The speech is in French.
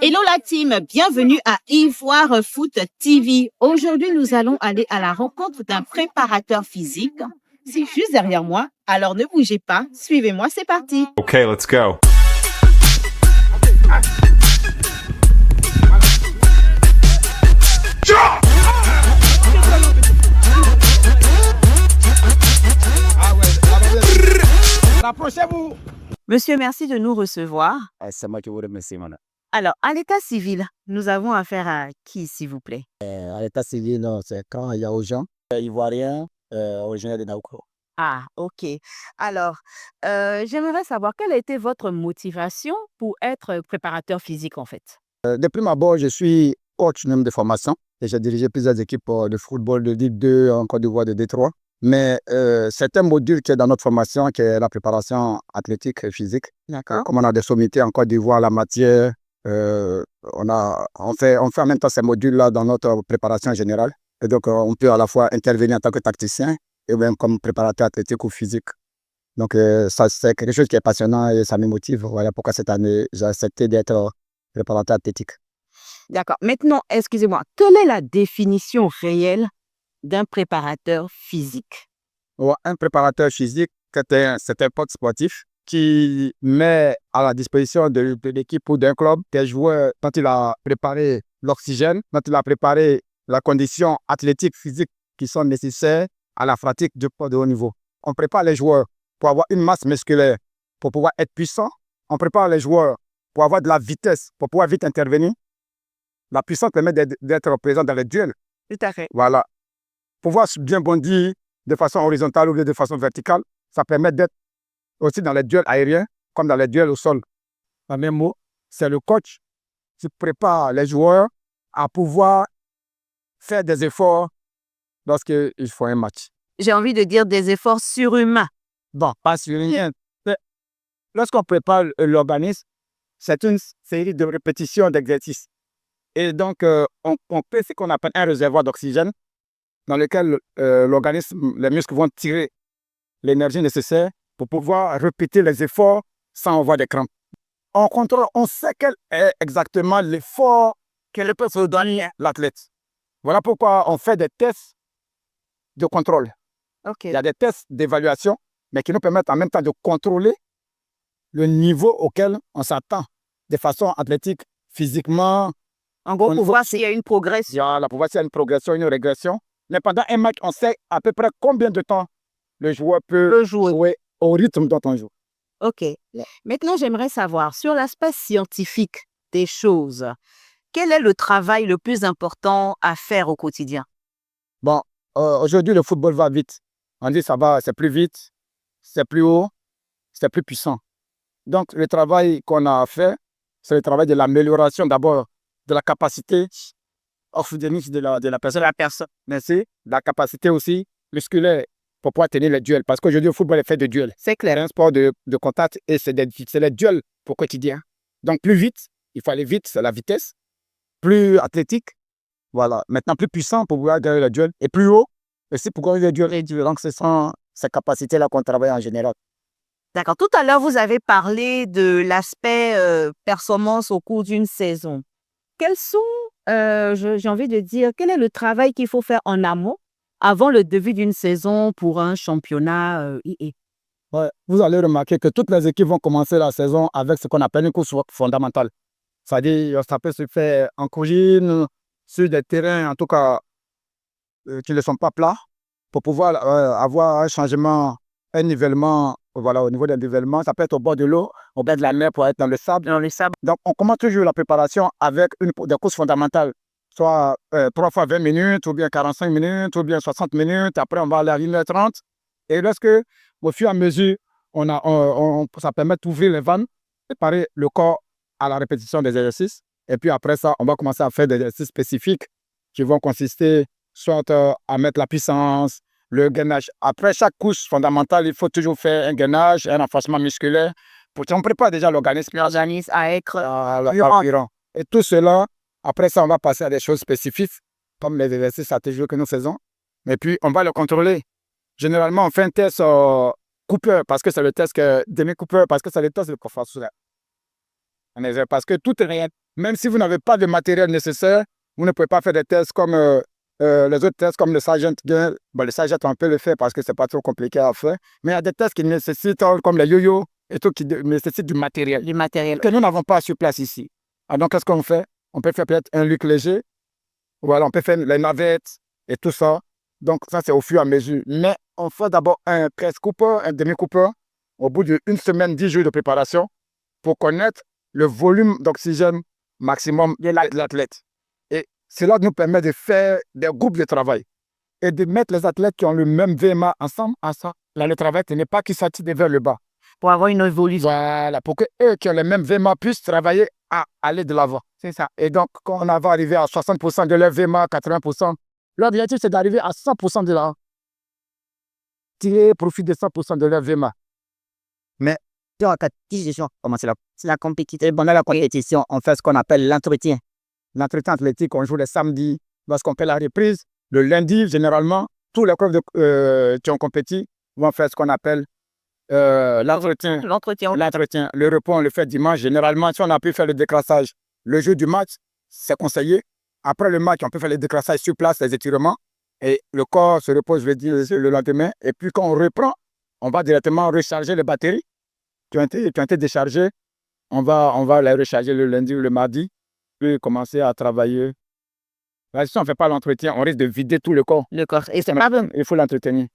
Hello la team, bienvenue à Ivoire Foot TV. Aujourd'hui, nous allons aller à la rencontre d'un préparateur physique. C'est juste derrière moi, alors ne bougez pas, suivez-moi, c'est parti. Okay, let's go. Rapprochez-vous. Monsieur, merci de nous recevoir. C'est moi qui vous remercie, madame. Alors, à l'état civil, nous avons affaire à qui, s'il vous plaît? À l'état civil, non, c'est quand il y a aux gens ivoiriens originaires de Naouko. Ah, ok. Alors, j'aimerais savoir quelle a été votre motivation pour être préparateur physique, en fait? Depuis ma abord, je suis coach même de formation et j'ai dirigé plusieurs équipes de football de Ligue 2 en Côte d'Ivoire de Détroit. Mais c'est un module qui est dans notre formation, qui est la préparation athlétique et physique. D'accord. Comme on a des sommités en Côte d'Ivoire, la matière, on fait en même temps ces modules-là dans notre préparation générale. Et donc, on peut à la fois intervenir en tant que tacticien et même comme préparateur athlétique ou physique. Donc, ça, c'est quelque chose qui est passionnant et ça me motive. Voilà pourquoi cette année, j'ai accepté d'être préparateur athlétique. D'accord. Maintenant, excusez-moi, quelle est la définition réelle d'un préparateur physique? Ouais, un préparateur physique, c'est un coach sportif qui met à la disposition de l'équipe ou d'un club des joueurs quand il a préparé l'oxygène, quand il a préparé la condition athlétique, physique qui sont nécessaires à la pratique du sport de haut niveau. On prépare les joueurs pour avoir une masse musculaire, pour pouvoir être puissant. On prépare les joueurs pour avoir de la vitesse, pour pouvoir vite intervenir. La puissance permet d'être présent dans les duels. Tout à fait. Voilà. Pouvoir bien bondir de façon horizontale ou de façon verticale, ça permet d'être aussi dans les duels aériens comme dans les duels au sol. En même mot, c'est le coach qui prépare les joueurs à pouvoir faire des efforts lorsqu'ils font un match. J'ai envie de dire des efforts surhumains. Bon, pas sur rien. Lorsqu'on prépare l'organisme, c'est une série de répétitions d'exercices. Et donc, on fait ce qu'on appelle un réservoir d'oxygène dans lequel l'organisme, les muscles vont tirer l'énergie nécessaire pour pouvoir répéter les efforts sans avoir des crampes. On contrôle, on sait quel est exactement l'effort qu'elle peut se donner l'athlète. Voilà pourquoi on fait des tests de contrôle. Ok. Il y a des tests d'évaluation, mais qui nous permettent en même temps de contrôler le niveau auquel on s'attend de façon athlétique, physiquement. En gros, pour voir s'il y a une progression. Voilà, pour voir s'il y a une progression, une régression. Mais pendant un match, on sait à peu près combien de temps le joueur peut jouer au rythme dont on joue. Ok. Maintenant, j'aimerais savoir, sur l'aspect scientifique des choses, quel est le travail le plus important à faire au quotidien? Bon, aujourd'hui, le football va vite. On dit ça va, c'est plus vite, c'est plus haut, c'est plus puissant. Donc, le travail qu'on a à faire, c'est le travail de l'amélioration d'abord de la capacité oxygénique de la personne. Merci. La capacité aussi musculaire pour pouvoir tenir les duels. Parce qu'aujourd'hui, le football est fait de duels. C'est clair, un sport de contact et c'est les duels pour quotidien. Donc, plus vite, il faut aller vite, c'est la vitesse. Plus athlétique, voilà. Maintenant, plus puissant pour pouvoir gagner le duel. Et plus haut, aussi pour gagner le duel. Donc, ce sont ces capacités-là qu'on travaille en général. D'accord. Tout à l'heure, vous avez parlé de l'aspect performance au cours d'une saison. Quels sont, j'ai envie de dire, quel est le travail qu'il faut faire en amont avant le début d'une saison pour un championnat IE? Ouais, vous allez remarquer que toutes les équipes vont commencer la saison avec ce qu'on appelle une course fondamentale. C'est-à-dire, ça peut se faire en colline, sur des terrains, en tout cas, qui ne sont pas plats, pour pouvoir avoir un changement, un nivellement, voilà, au niveau des nivellements. Ça peut être au bord de l'eau, au bord de la mer pour être dans le sable. Donc, on commence toujours la préparation avec des courses fondamentales, soit 3 fois 20 minutes, ou bien 45 minutes, ou bien 60 minutes. Après, on va aller à 1h30. Et lorsque, au fur et à mesure, ça permet d'ouvrir les vannes, préparer le corps à la répétition des exercices. Et puis après ça, on va commencer à faire des exercices spécifiques qui vont consister soit à mettre la puissance, le gainage. Après chaque couche fondamentale, il faut toujours faire un gainage, un renforcement musculaire. On prépare déjà l'organisme À être endurant. Et tout cela, après ça, on va passer à des choses spécifiques, comme les exercices stratégiques que nous faisons. Et puis, on va le contrôler. Généralement, on fait un test Cooper, parce que c'est le test que Demi Cooper, parce que c'est le test de confiance. En exergue, parce que tout est réel. Même si vous n'avez pas de matériel nécessaire, vous ne pouvez pas faire des tests comme les autres tests, comme le Sargent Gain. Bon, le Sargent, on peut le faire parce que ce n'est pas trop compliqué à faire. Mais il y a des tests qui nécessitent, comme les yo-yo, et tout, qui nécessitent du matériel. Du matériel. Que nous n'avons pas sur place ici. Alors, donc, qu'est-ce qu'on fait? On peut faire peut-être un luc léger. Voilà, on peut faire les navettes et tout ça. Donc, ça, c'est au fur et à mesure. Mais on fait d'abord un press cooper, un demi-cooper, au bout d'une semaine, 10 jours de préparation, pour connaître le volume d'oxygène maximum de l'athlète. Et cela nous permet de faire des groupes de travail et de mettre les athlètes qui ont le même VMA ensemble. Là, le travail n'est pas qui s'attire vers le bas. Pour avoir une évolution. Voilà, pour que eux qui ont le même VMA puissent travailler à aller de l'avant. C'est ça. Et donc, quand on va arriver à 60% de leur VMA, 80%, l'objectif, c'est d'arriver à 100% de leur tirer profit de 100% de leur VMA. Mais comment c'est la compétition. Et pendant la compétition, on fait ce qu'on appelle l'entretien. L'entretien athlétique, on joue le samedi lorsqu'on fait la reprise. Le lundi, généralement, tous les clubs qui ont compétit vont faire ce qu'on appelle l'entretien. Le repos, on le fait dimanche. Généralement, si on a pu faire le décrassage le jour du match, c'est conseillé. Après le match, on peut faire le décrassage sur place, les étirements. Et le corps se repose, je vais dire, le lendemain. Et puis, quand on reprend, on va directement recharger les batteries qui ont été déchargées. On va les recharger le lundi ou le mardi, puis commencer à travailler. Là, si on ne fait pas l'entretien, on risque de vider tout le corps. Et c'est pas bon. Il faut l'entretenir.